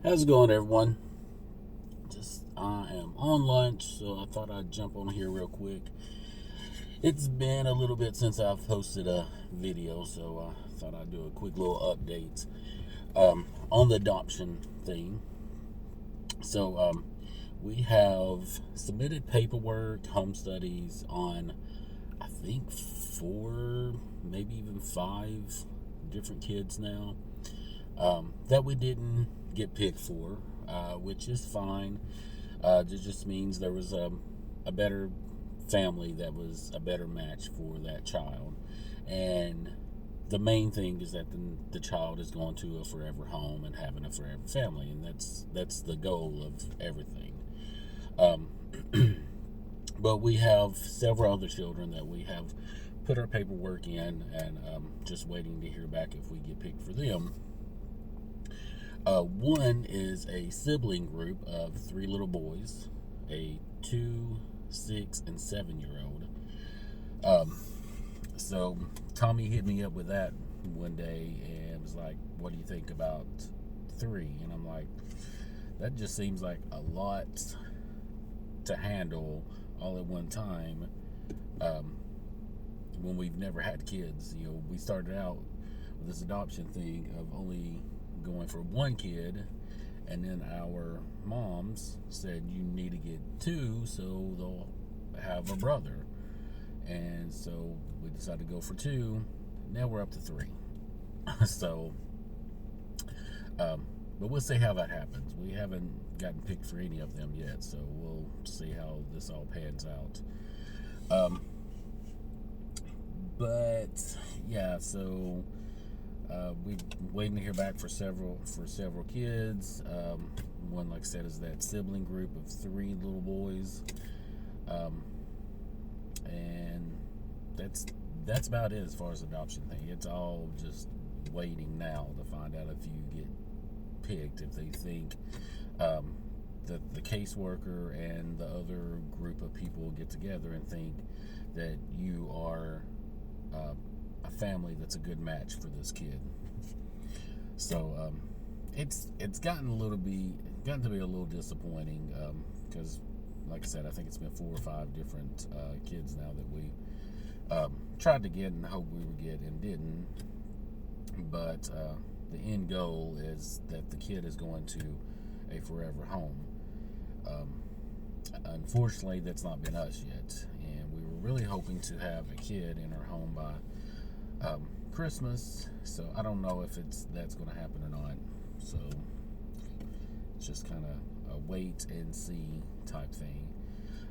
How's it going, everyone? I am on lunch, so I thought I'd jump on here real quick. It's been a little bit since I've posted a video, so I thought I'd do a quick little update on the adoption thing. So we have submitted paperwork, home studies on, I think, four, maybe even five different kids now that we didn't get picked for, which is fine. It just means there was a better family that was a better match for that child. And the main thing is that the child is going to a forever home and having a forever family, and that's the goal of everything. Um, but we have several other children that we have put our paperwork in, and just waiting to hear back if we get picked for them. One is a sibling group of three little boys, a 2, 6, and 7 year old. So Tommy hit me up with that one day and was like, "What do you think about three?" And I'm like, "That just seems like a lot to handle all at one time." Um, when we've never had kids, we started out with this adoption thing of only going for one kid, and then our moms said you need to get two so they'll have a brother, and so we decided to go for two. Now we're up to three. so but we'll see how that happens. We haven't gotten picked for any of them yet, so we'll see how this all pans out. But yeah, so we're waiting to hear back for several kids. One, like I said, is that sibling group of three little boys, and that's about it as far as adoption thing. It's all just waiting now to find out if you get picked. If they think that the caseworker and the other group of people get together and think that you are a family that's a good match for this kid. So it's gotten to be a little disappointing because, like I said, I think it's been 4 or 5 different kids now that we tried to get and hoped we would get and didn't. But the end goal is that the kid is going to a forever home. Unfortunately, that's not been us yet, and we were really hoping to have a kid in our home by Christmas. So I don't know if that's going to happen or not. So it's just kind of a wait and see type thing.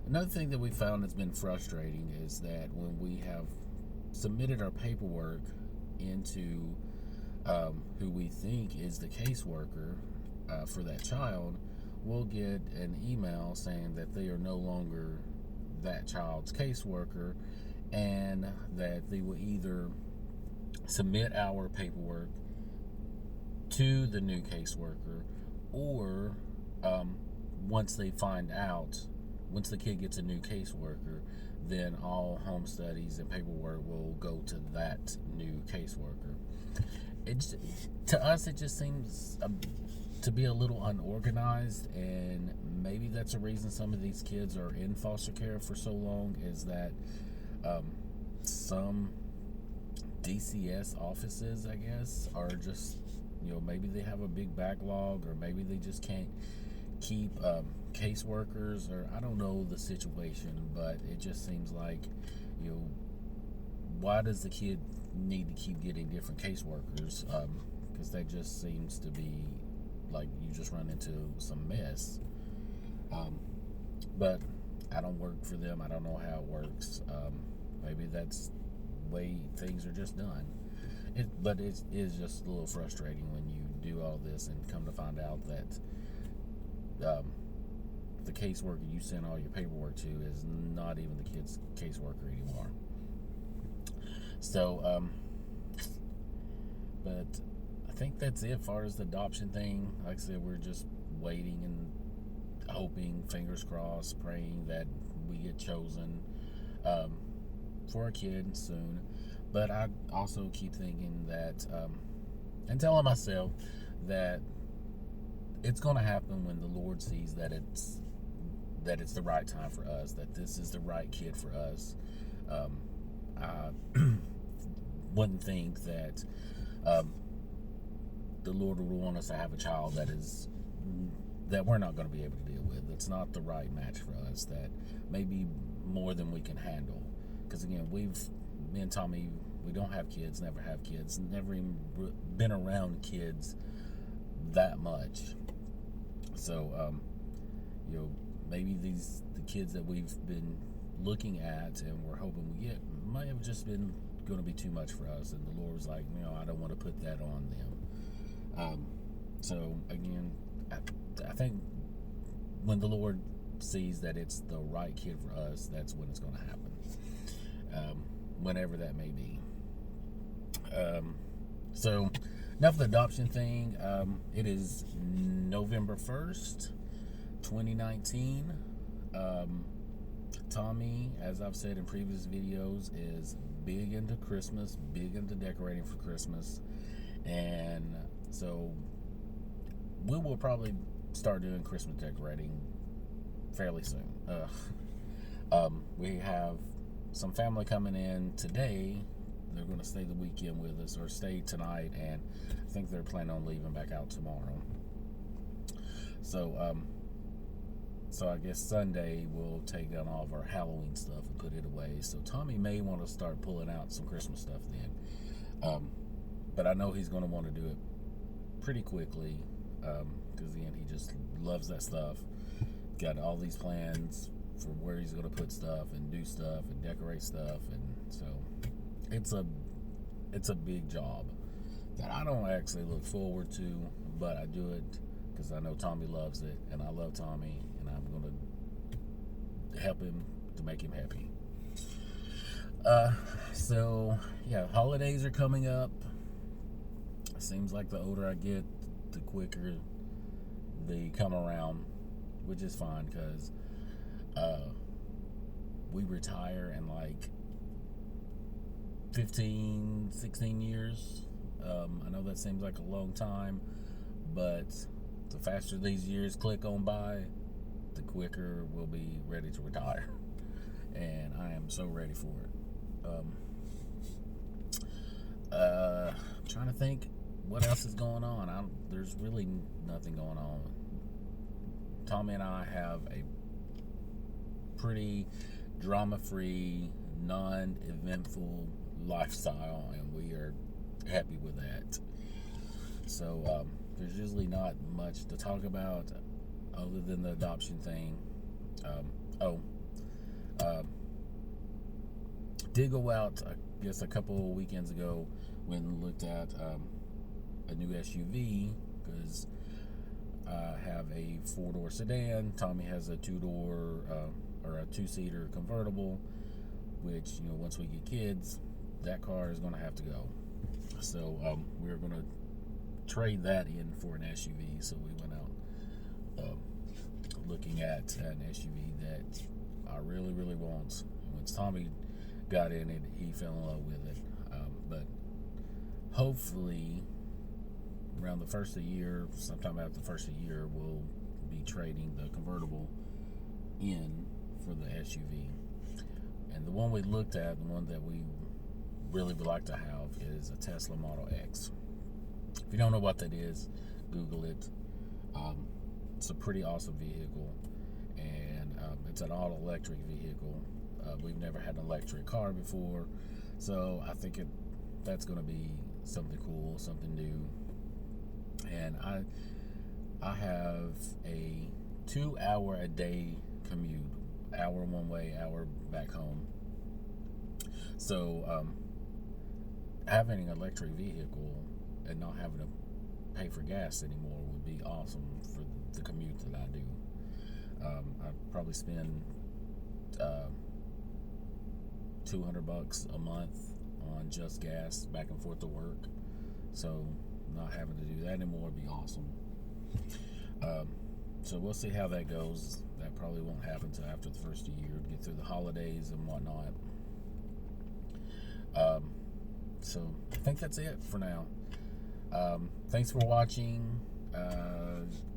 Another thing that we found that's been frustrating is that when we have submitted our paperwork into who we think is the caseworker for that child, we'll get an email saying that they are no longer that child's caseworker, and that they will either submit our paperwork to the new caseworker, or once they find out, once the kid gets a new caseworker, then all home studies and paperwork will go to that new caseworker. To us, it just seems to be a little unorganized, and maybe that's a reason some of these kids are in foster care for so long, is that some DCS offices, I guess, are just, maybe they have a big backlog, or maybe they just can't keep caseworkers, or I don't know the situation, but it just seems like, why does the kid need to keep getting different caseworkers? Because that just seems to be like you just run into some mess. But I don't work for them. I don't know how it works. Maybe that's the way things are just done. But it is just a little frustrating when you do all this and come to find out that the caseworker you sent all your paperwork to is not even the kid's caseworker anymore. So, but I think that's it as far as the adoption thing. Like I said, we're just waiting and hoping, fingers crossed, praying that we get chosen for a kid soon. But I also keep thinking that, and telling myself that it's going to happen when the Lord sees that it's the right time for us, that this is the right kid for us. I wouldn't think that um, the Lord would want us to have a child that we're not going to be able to deal with. It's not the right match for us. That maybe more than we can handle. Because again, me and Tommy, we don't have kids, never have kids, never even been around kids that much. So, maybe the kids that we've been looking at and we're hoping we get might have just been going to be too much for us, and the Lord was like, I don't want to put that on them. So again, I think when the Lord sees that it's the right kid for us, that's when it's going to happen, whenever that may be. So enough of the adoption thing. It is November 1st, 2019. Tommy, as I've said in previous videos, is big into Christmas, big into decorating for Christmas. And so we will probably start doing Christmas decorating fairly soon. We have some family coming in today. They're going to stay the weekend with us, or stay tonight, and I think they're planning on leaving back out tomorrow. So I guess Sunday we'll take down all of our Halloween stuff and put it away. So Tommy may want to start pulling out some Christmas stuff then. But I know he's going to want to do it pretty quickly, because again, he just loves that stuff. Got all these plans for where he's going to put stuff and do stuff and decorate stuff, and so it's a big job that I don't actually look forward to, but I do it because I know Tommy loves it, and I love Tommy, and I'm going to help him to make him happy. So yeah, holidays are coming up. It seems like the older I get, the quicker they come around, which is fine, because we retire in like 15, 16 years. I know that seems like a long time, but the faster these years click on by, the quicker we'll be ready to retire. And I am so ready for it. I'm trying to think what else is going on. There's really nothing going on. Tommy and I have a pretty drama-free, non-eventful lifestyle, and we are happy with that. So there's usually not much to talk about other than the adoption thing. Did go out, I guess, a couple of weekends ago when looked at a new SUV, because I have a 4-door sedan. Tommy has a 2-door or a 2-seater convertible, which, once we get kids, that car is going to have to go. So we're going to trade that in for an SUV. So we went out looking at an SUV that I really, really want. Once Tommy got in it, he fell in love with it. But hopefully around the first of the year, sometime after the first of the year, we'll be trading the convertible in for the SUV. And the one we looked at, the one that we really would like to have, is a Tesla Model X. If you don't know what that is, Google it. It's a pretty awesome vehicle, and it's an all-electric vehicle. We've never had an electric car before, so I think that's going to be something cool, something new. And I have a 2-hour-a-day commute, hour one way, hour back home. So having an electric vehicle and not having to pay for gas anymore would be awesome for the commute that I do. I probably spend $200 a month on just gas back and forth to work. So not having to do that anymore would be awesome. So we'll see how that goes. That probably won't happen until after the first year, to get through the holidays and whatnot. So I think that's it for now. Thanks for watching.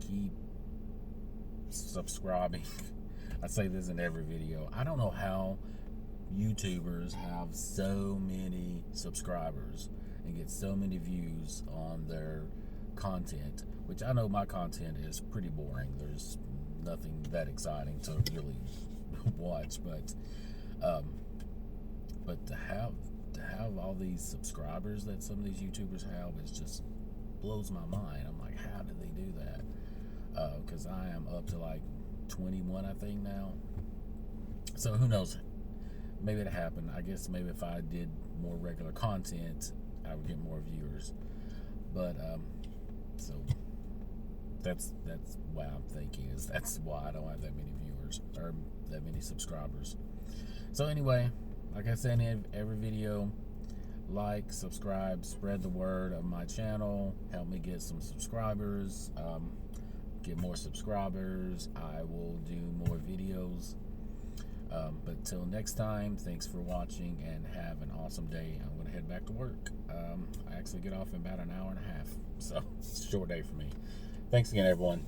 Keep subscribing. I say this in every video. I don't know how YouTubers have so many subscribers and get so many views on their content, which I know my content is pretty boring. There's nothing that exciting to really watch, but to have all these subscribers that some of these YouTubers have, it just blows my mind. I'm like, how did they do that? Because I am up to like 21, I think, now. So who knows? Maybe it happened. I guess maybe if I did more regular content, I would get more viewers. But so that's why I'm thinking is that's why I don't have that many viewers or that many subscribers. So anyway, like I said in every video, like, subscribe, spread the word of my channel, help me get some subscribers, get more subscribers. I will do more videos. But till next time, thanks for watching and have an awesome day. I'm going to head back to work. I actually get off in about an hour and a half, so it's a short day for me. Thanks again, everyone.